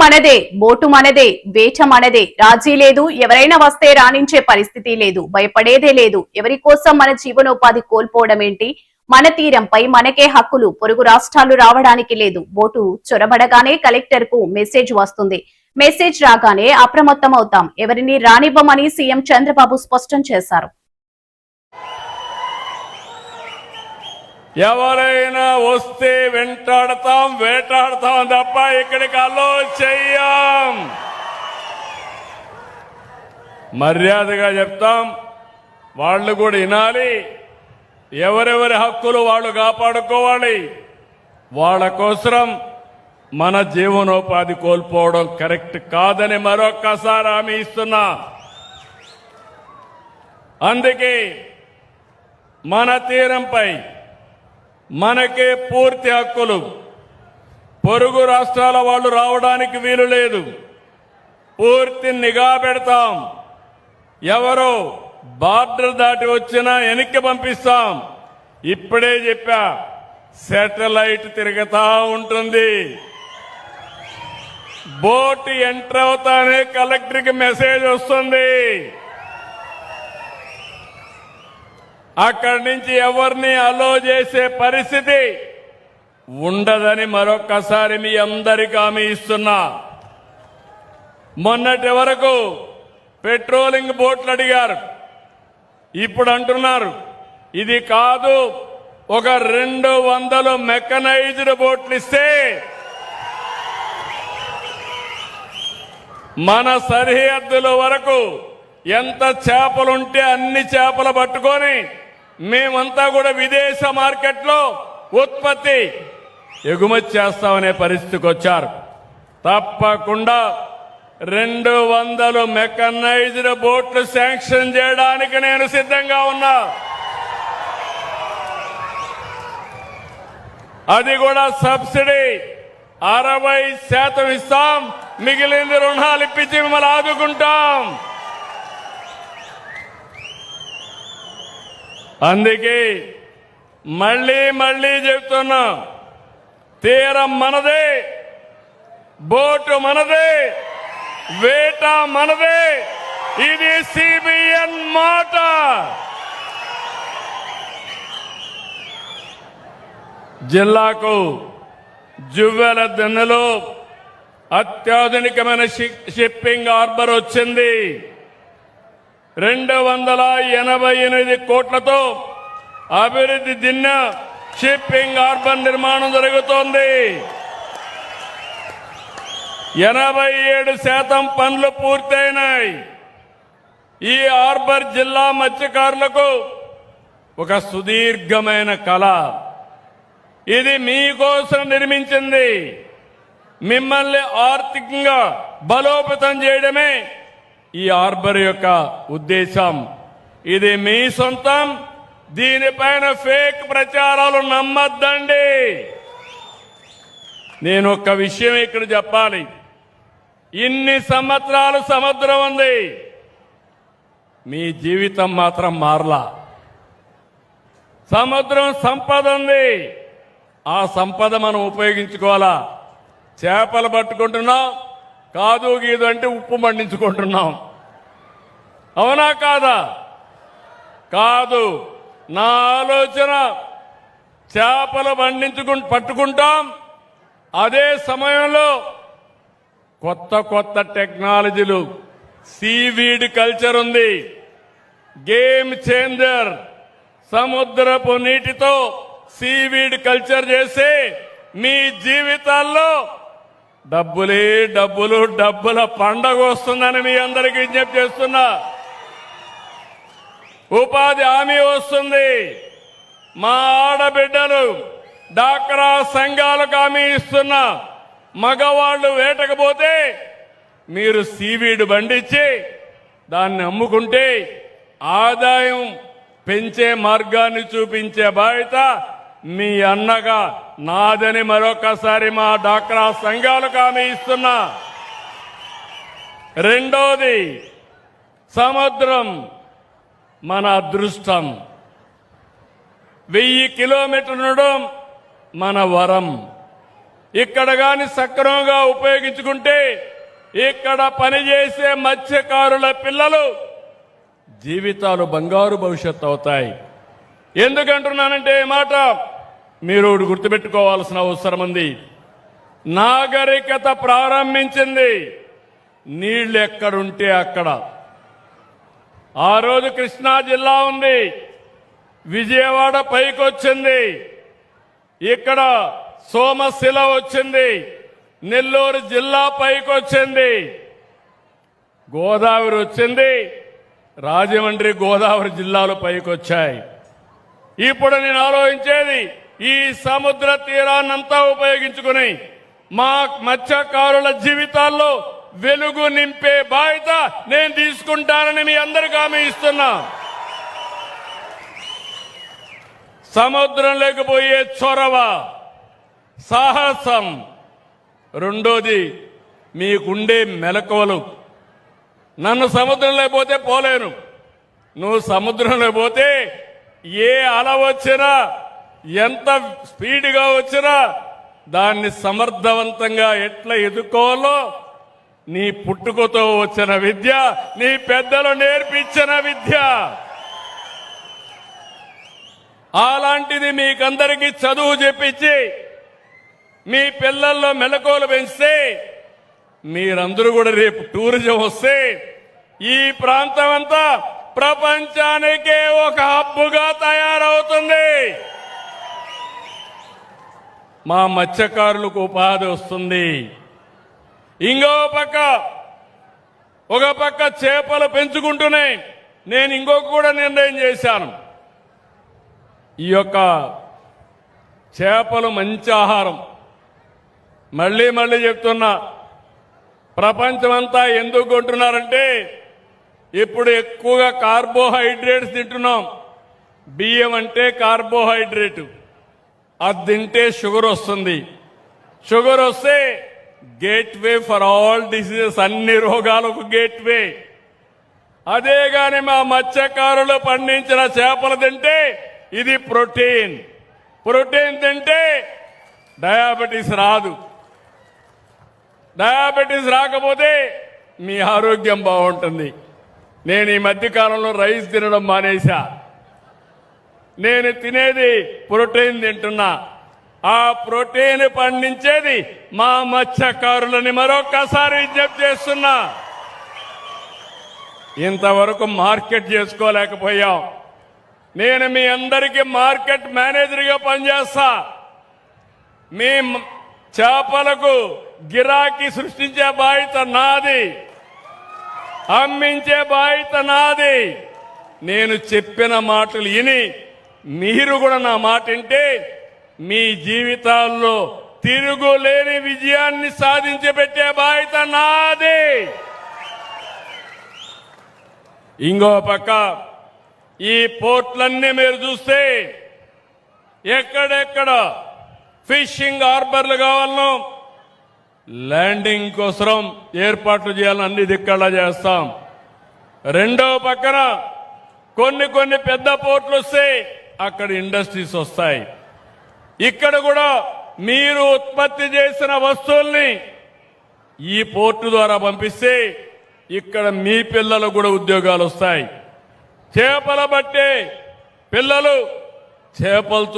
మనదే, బోటు మనదే, వేట మనదే, రాజీ లేదు, ఎవరైనా వస్తే రాణించే పరిస్థితి లేదు, భయపడేదే లేదు. ఎవరి కోసం మన జీవనోపాధి కోల్పోవడం ఏంటి? మన తీరంపై మనకే హక్కులు, పొరుగు రాష్ట్రాలు రావడానికి లేదు. బోటు చొరబడగానే కలెక్టర్ కు మెసేజ్ వస్తుంది. మెసేజ్ రాగానే అప్రమత్తం అవుతాం. ఎవరిని రానివ్వమని సీఎం చంద్రబాబు స్పష్టం చేశారు. ఎవరైనా వస్తే వెంటాడతాం, వేటాడతాం తప్ప ఇక్కడికి అలో చెయ్యం. మర్యాదగా చెప్తాం, వాళ్ళు కూడా వినాలి. ఎవరెవరి హక్కులు వాళ్ళు కాపాడుకోవాలి. వాళ్ళ కోసం మన జీవనోపాధి కోల్పోవడం కరెక్ట్ కాదని మరొక్కసారి హామీ ఇస్తున్నా. అందుకే మన తీరంపై మనకే పూర్తి హక్కులు. పొరుగు రాష్ట్రాల వాళ్ళు రావడానికి వీలు లేదు. పూర్తి నిఘా పెడతాం. ఎవరో బార్డర్ దాటి వచ్చినా వెనక్కి పంపిస్తాం. ఇప్పుడే చెప్పా, శాటిలైట్ తిరుగుతా ఉంటుంది. బోట్ ఎంటర్ అవుతానే కలెక్టర్కి మెసేజ్ వస్తుంది. అక్కడి నుంచి ఎవరిని అలో చేసే పరిస్థితి ఉండదని మరొక్కసారి మీ అందరికీ హామీ ఇస్తున్నా. మొన్నటి వరకు పెట్రోలింగ్ బోట్లు అడిగారు. ఇప్పుడు అంటున్నారు ఇది కాదు, ఒక 200 మెకనైజ్డ్ బోట్లు ఇస్తే మన సరిహద్దుల వరకు ఎంత చేపలుంటే అన్ని చేపలు పట్టుకొని మేమంతా కూడా విదేశ మార్కెట్లో ఉత్పత్తి ఎగుమతి చేస్తామనే పరిస్థితికి వచ్చారు. తప్పకుండా 200 మెకనైజ్డ్ బోట్లు శాంక్షన్ చేయడానికి నేను సిద్ధంగా ఉన్నా. అది కూడా సబ్సిడీ 60% ఇస్తాం. మిగిలింది రుణాలు ఇప్పించి మిమ్మల్ని ఆదుకుంటాం. అందుకే మళ్ళీ చెప్తున్నా, తీరం మనదే, బోటు మనదే, వేట మనదే. ఇది సిబిఎన్ మాట. జిల్లాకు జువ్వెల దిన్నెలో అత్యాధునికమైన షిప్పింగ్ హార్బర్ వచ్చింది. 288 కోట్లతో అభివృద్ధి దిన్న షిప్పింగ్ హార్బర్ నిర్మాణం జరుగుతోంది. 87% పనులు పూర్తయినాయి. ఈ హార్బర్ జిల్లా మత్స్యకారులకు ఒక సుదీర్ఘమైన కళ. ఇది మీకోసం నిర్మించింది. మిమ్మల్ని ఆర్థికంగా బలోపేతం చేయడమే ఈ హార్బర్ యొక్క ఉద్దేశం. ఇది మీ సొంతం. దీనిపైన ఫేక్ ప్రచారాలు నమ్మద్దండి. నేను ఒక విషయం ఇక్కడ చెప్పాలి. ఇన్ని సంవత్సరాలు సముద్రం ఉంది, మీ జీవితం మాత్రం మారలా. సముద్రం సంపద ఉంది, ఆ సంపద మనం ఉపయోగించుకోవాలా. చేపలు పట్టుకుంటున్నాం, కాదు గీదు అంటే ఉప్పు మండించుకుంటున్నాం. అవునా కాదా? కాదు. నా ఆలోచన చేపలు పట్టుకుంటాం, అదే సమయంలో కొత్త టెక్నాలజీలు, సీవీడ్ కల్చర్ ఉంది, గేమ్ చేంజర్. సముద్రపు నీటితో సీవీడ్ కల్చర్ చేసి మీ జీవితాల్లో డబ్బుల పండగ వస్తుందని మీ అందరికీ విజ్ఞప్తి చేస్తున్నా. ఉపాధి హామీ వస్తుంది. మా ఆడబిడ్డలు డాక్రా సంఘాలకు హామీ ఇస్తున్నా. మగవాళ్లు వేటకపోతే మీరు సీవీడ్ పండించి దాన్ని అమ్ముకుంటే ఆదాయం పెంచే మార్గాన్ని చూపించే బాధ్యత మీ అన్నగా నాదని మరొకసారి మా డాక్రా సంఘాలకు హామీ ఇస్తున్నా. రెండోది, సముద్రం మన అదృష్టం. 1000 కిలోమీటర్లు ఉండడం మన వరం. ఇక్కడ గాని సక్రమంగా ఉపయోగించుకుంటే ఇక్కడ పనిచేసే మత్స్యకారుల పిల్లలు జీవితాలు బంగారు భవిష్యత్తు అవుతాయి. ఎందుకంటున్నానంటే ఈ మాట మీరు గుర్తుపెట్టుకోవాల్సిన అవసరం ఉంది. నాగరికత ప్రారంభించింది నీళ్లు ఎక్కడుంటే అక్కడ. ఆ రోజు కృష్ణా జిల్లా ఉంది, విజయవాడ పైకొచ్చింది, ఇక్కడ సోమశిల వచ్చింది, నెల్లూరు జిల్లా పైకొచ్చింది, గోదావరి వచ్చింది, రాజమండ్రి గోదావరి జిల్లాలు పైకొచ్చాయి. ఇప్పుడు నేను ఆలోచించేది ఈ సముద్ర తీరాన్నంతా ఉపయోగించుకుని మా మత్స్యకారుల జీవితాల్లో వెలుగు నింపే బాధ్యత నేను తీసుకుంటానని మీ అందరికీ హామీ ఇస్తున్నా. సముద్రం లేకపోయే చొరవ, సాహసం, రెండోది మీకుండే మెలకువలు. నన్ను సముద్రంలో పోతే పోలేను, నువ్వు సముద్రంలో పోతే ఏ అల వచ్చినా ఎంత స్పీడ్గా వచ్చినా దాన్ని సమర్థవంతంగా ఎట్లా ఎదుర్కోవాలో నీ పుట్టుకతో వచ్చిన విద్య, నీ పెద్దలు నేర్పించిన విద్య. అలాంటిది మీకందరికీ చదువు చెప్పించి మీ పిల్లల్లో మెలకువలు పెంచితే మీరందరూ కూడా రేపు టూరిజం వస్తే ఈ ప్రాంతం అంతా ప్రపంచానికే ఒక హబ్బుగా తయారవుతుంది. మా మత్స్యకారులకు ఉపాధి వస్తుంది. ఇంకో పక్క ఒక పక్క చేపలు పెంచుకుంటూనే నేను ఇంకొక కూడా నిర్ణయం చేశాను. ఈ యొక్క చేపలు మంచి ఆహారం. మళ్ళీ మళ్ళీ చెప్తున్నా, ప్రపంచమంతా ఎందుకు కొంటున్నారంటే ఇప్పుడు ఎక్కువగా కార్బోహైడ్రేట్స్ తింటున్నాం. బియ్యం అంటే కార్బోహైడ్రేట్, అది తింటే షుగర్ వస్తుంది. షుగర్ వస్తే గేట్వే ఫర్ ఆల్ డిసీజెస్, అన్ని రోగాలకు గేట్వే. అదే గాని మా మత్స్యకారులు పండించిన చేపలు తింటే ఇది ప్రోటీన్. ప్రోటీన్ తింటే డయాబెటీస్ రాదు. డయాబెటీస్ రాకపోతే మీ ఆరోగ్యం బాగుంటుంది. నేను ఈ మధ్యకాలంలో రైస్ తినడం మానేశా. నేను తినేది ప్రోటీన్ తింటున్నా. ఆ ప్రోటీన్ పండించేది మా మత్స్యకారులని మరొక్కసారి విజ్ఞప్తి చేస్తున్నా. ఇంతవరకు మార్కెట్ చేసుకోలేకపోయాం. నేను మీ అందరికీ మార్కెట్ మేనేజర్గా పనిచేస్తా. మీ చేపలకు గిరాకీ సృష్టించే బాధ్యత నాది, అమ్మించే బాధ్యత నాది. నేను చెప్పిన మాటలు విని మీరు కూడా నా మాట వింటే మీ జీవితాల్లో తిరుగులేని విజయాన్ని సాధించి పెట్టే బాధ్యత నాది. ఇంకో పక్క ఈ పోర్ట్లన్నీ మీరు చూస్తే ఎక్కడెక్కడ ఫిషింగ్ హార్బర్లు కావాలనో ల్యాండింగ్ కోసం ఏర్పాట్లు చేయాలని అన్ని దిక్కలా చేస్తాం. రెండో పక్కన కొన్ని పెద్ద పోర్ట్లు వస్తే అక్కడ ఇండస్ట్రీస్ వస్తాయి. ఇక్కడ కూడా మీరు ఉత్పత్తి చేసిన వస్తువుల్ని ఈ పోర్టు ద్వారా పంపిస్తే ఇక్కడ మీ పిల్లలకు కూడా ఉద్యోగాలు వస్తాయి. చేపల బట్టే పిల్లలు చేపలతో